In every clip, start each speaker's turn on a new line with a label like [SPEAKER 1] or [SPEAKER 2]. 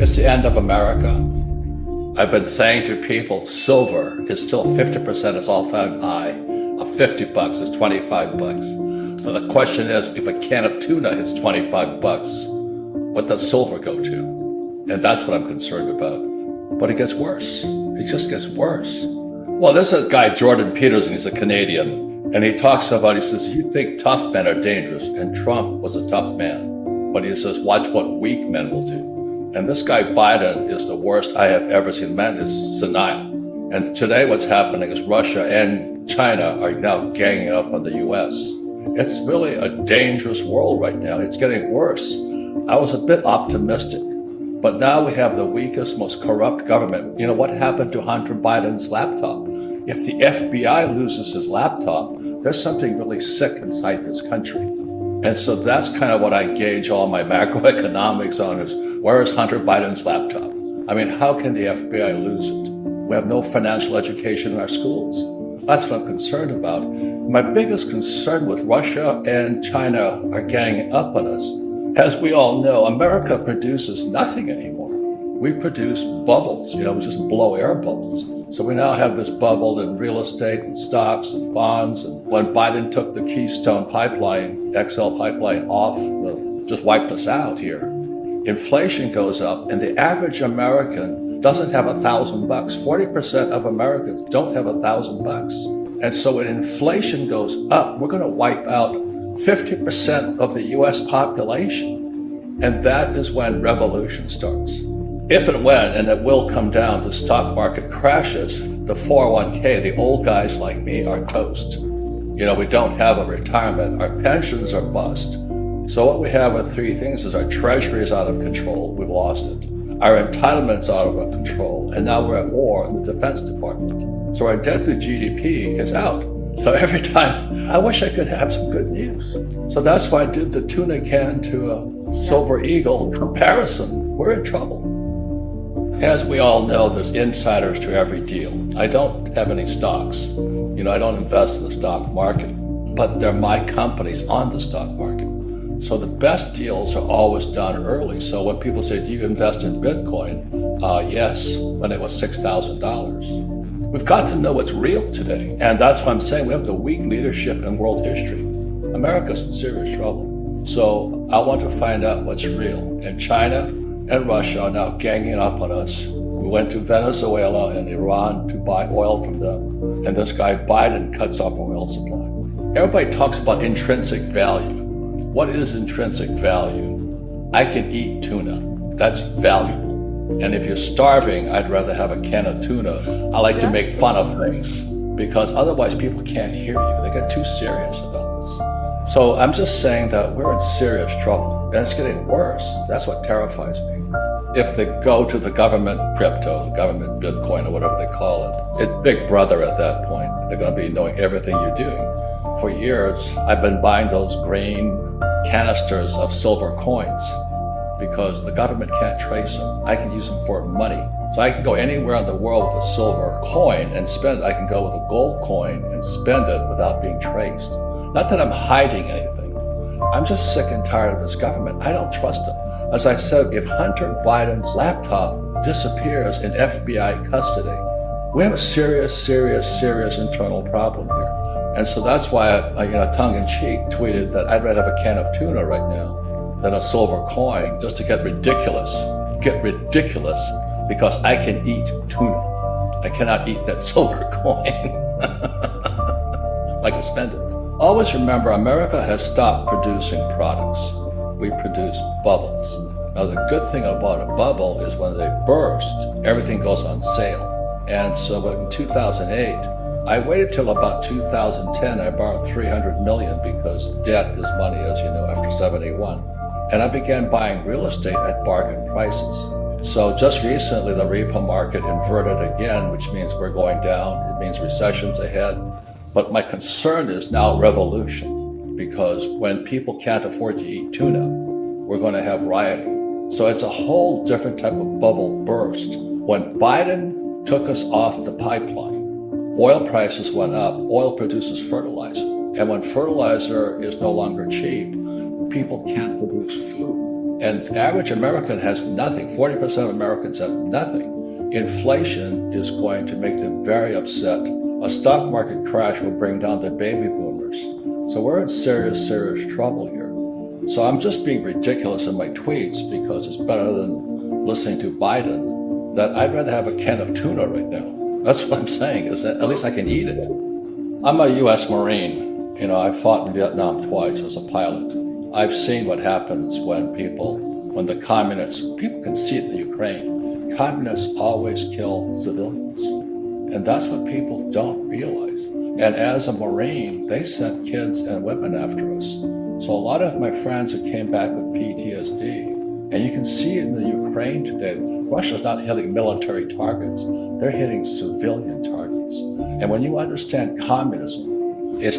[SPEAKER 1] It's the end of America. I've been saying to people, silver is still 50% its all-time high. Of 50 bucks is 25 bucks. But the question is, if a can of tuna hits 25 bucks, what does silver go to? And that's what I'm concerned about. But it gets worse. It just gets worse. Well, there's a guy, Jordan Peterson, he's a Canadian, and he talks about, he says, you think tough men are dangerous, and Trump was a tough man. But he says, watch what weak men will do. And this guy Biden is the worst I have ever seen. Man is senile. And today what's happening is Russia and China are now ganging up on the US. It's really a dangerous world right now. It's getting worse. I was a bit optimistic, but now we have the weakest, most corrupt government. You know, what happened to Hunter Biden's laptop? If the FBI loses his laptop, there's something really sick inside this country. And so that's kind of what I gauge all my macroeconomics on is, where is Hunter Biden's laptop? I mean, how can the FBI lose it? We have no financial education in our schools. That's what I'm concerned about. My biggest concern with Russia and China are ganging up on us. As we all know, America produces nothing anymore. We produce bubbles, we just blow air bubbles. So we now have this bubble in real estate and stocks and bonds. And when Biden took the Keystone Pipeline, XL Pipeline off, just wiped us out here. Inflation goes up, and the average American doesn't have $1,000. 40% of Americans don't have $1,000. And so when inflation goes up, we're going to wipe out 50% of the US population. And that is when revolution starts. If and when, and it will come down, the stock market crashes, the 401k, the old guys like me are toast. We don't have a retirement. Our pensions are bust. So what we have with three things is our treasury is out of control. We've lost it. Our entitlements out of control. And now we're at war in the Defense Department. So our debt to GDP is out. So every time, I wish I could have some good news. So that's why I did the tuna can to a Silver Eagle comparison. We're in trouble. As we all know, there's insiders to every deal. I don't have any stocks. I don't invest in the stock market, but they're my companies on the stock market. So the best deals are always done early. So when people say, do you invest in Bitcoin? Yes, when it was $6,000. We've got to know what's real today. And that's what I'm saying. We have the weak leadership in world history. America's in serious trouble. So I want to find out what's real. And China and Russia are now ganging up on us. We went to Venezuela and Iran to buy oil from them. And this guy Biden cuts off our oil supply. Everybody talks about intrinsic value. What is intrinsic value? I can eat tuna. That's valuable. And if you're starving, I'd rather have a can of tuna. I like to make fun of things because otherwise people can't hear you. They get too serious about this. So I'm just saying that we're in serious trouble and it's getting worse. That's what terrifies me. If they go to the government crypto, the government Bitcoin or whatever they call it, it's Big Brother at that point. They're going to be knowing everything you're doing. For years, I've been buying those green canisters of silver coins because the government can't trace them. I can use them for money. So I can go anywhere in the world with a silver coin and spend. I can go with a gold coin and spend it without being traced. Not that I'm hiding anything. I'm just sick and tired of this government. I don't trust them. As I said, if Hunter Biden's laptop disappears in FBI custody, we have a serious internal problem here. And so that's why I tongue-in-cheek tweeted that I'd rather have a can of tuna right now than a silver coin just to get ridiculous. Because I can eat tuna. I cannot eat that silver coin. I can spend it. Always remember, America has stopped producing products. We produce bubbles. Now, the good thing about a bubble is when they burst, everything goes on sale. And so in 2008, I waited till about 2010. I borrowed $300 million because debt is money, as you know, after 71. And I began buying real estate at bargain prices. So just recently, the repo market inverted again, which means we're going down. It means recession's ahead. But my concern is now revolution, because when people can't afford to eat tuna, we're going to have rioting. So it's a whole different type of bubble burst. When Biden took us off the pipeline, oil prices went up. Oil produces fertilizer. And when fertilizer is no longer cheap, people can't produce food. And the average American has nothing. 40% of Americans have nothing. Inflation is going to make them very upset. A stock market crash will bring down the baby boomers. So we're in serious, serious trouble here. So I'm just being ridiculous in my tweets because it's better than listening to Biden, that I'd rather have a can of tuna right now. That's what I'm saying, is that at least I can eat it. I'm a U.S. Marine. You know, I fought in Vietnam twice as a pilot. I've seen what happens when the communists, people can see it in the Ukraine, communists always kill civilians. And that's what people don't realize. And as a Marine, they sent kids and women after us. So a lot of my friends who came back with PTSD, and you can see it in the Ukraine today, Russia's not hitting military targets, they're hitting civilian targets. And when you understand communism,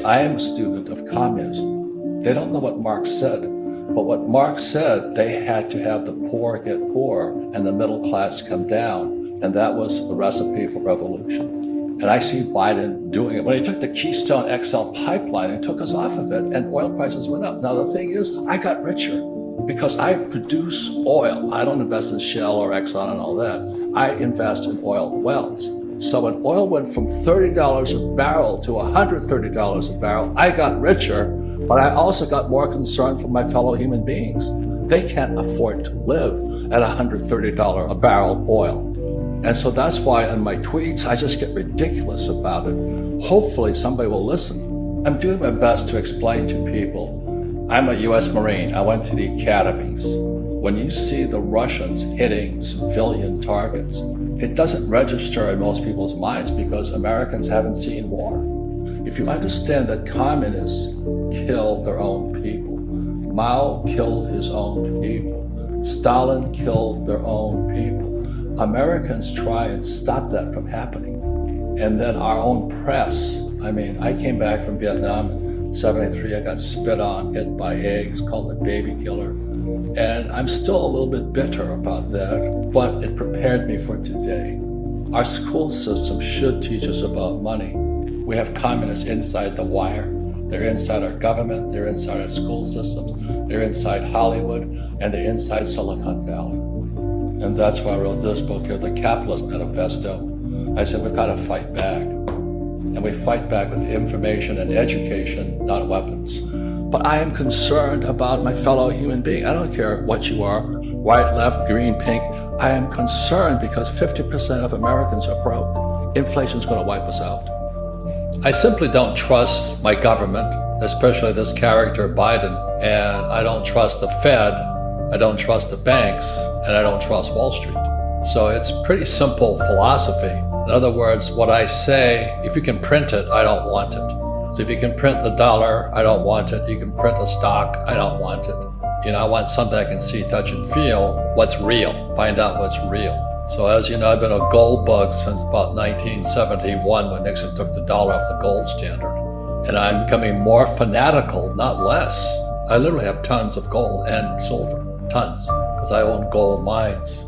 [SPEAKER 1] I am a student of communism. They don't know what Marx said, but what Marx said, they had to have the poor get poor and the middle class come down. And that was the recipe for revolution. And I see Biden doing it. When he took the Keystone XL pipeline and took us off of it, and oil prices went up. Now, the thing is, I got richer because I produce oil. I don't invest in Shell or Exxon and all that. I invest in oil wells. So when oil went from $30 a barrel to $130 a barrel, I got richer, but I also got more concerned for my fellow human beings. They can't afford to live at $130 a barrel oil. And so that's why in my tweets, I just get ridiculous about it. Hopefully somebody will listen. I'm doing my best to explain to people. I'm a U.S. Marine. I went to the academies. When you see the Russians hitting civilian targets, it doesn't register in most people's minds because Americans haven't seen war. If you understand that communists kill their own people, Mao killed his own people, Stalin killed their own people, Americans try and stop that from happening. And then our own press, I came back from Vietnam in 73, I got spit on, hit by eggs, called the baby killer. And I'm still a little bit bitter about that, but it prepared me for today. Our school system should teach us about money. We have communists inside the wire. They're inside our government, they're inside our school systems, they're inside Hollywood, and they're inside Silicon Valley. And that's why I wrote this book here, The Capitalist Manifesto. I said, we've got to fight back. And we fight back with information and education, not weapons. But I am concerned about my fellow human being. I don't care what you are, white, left, green, pink. I am concerned because 50% of Americans are broke. Inflation's going to wipe us out. I simply don't trust my government, especially this character, Biden. And I don't trust the Fed. I don't trust the banks, and I don't trust Wall Street. So it's pretty simple philosophy. In other words, what I say, if you can print it, I don't want it. So if you can print the dollar, I don't want it. You can print a stock, I don't want it. I want something I can see, touch, and feel what's real, find out what's real. So as you know, I've been a gold bug since about 1971 when Nixon took the dollar off the gold standard. And I'm becoming more fanatical, not less. I literally have tons of gold and silver. Tons, because I own gold mines.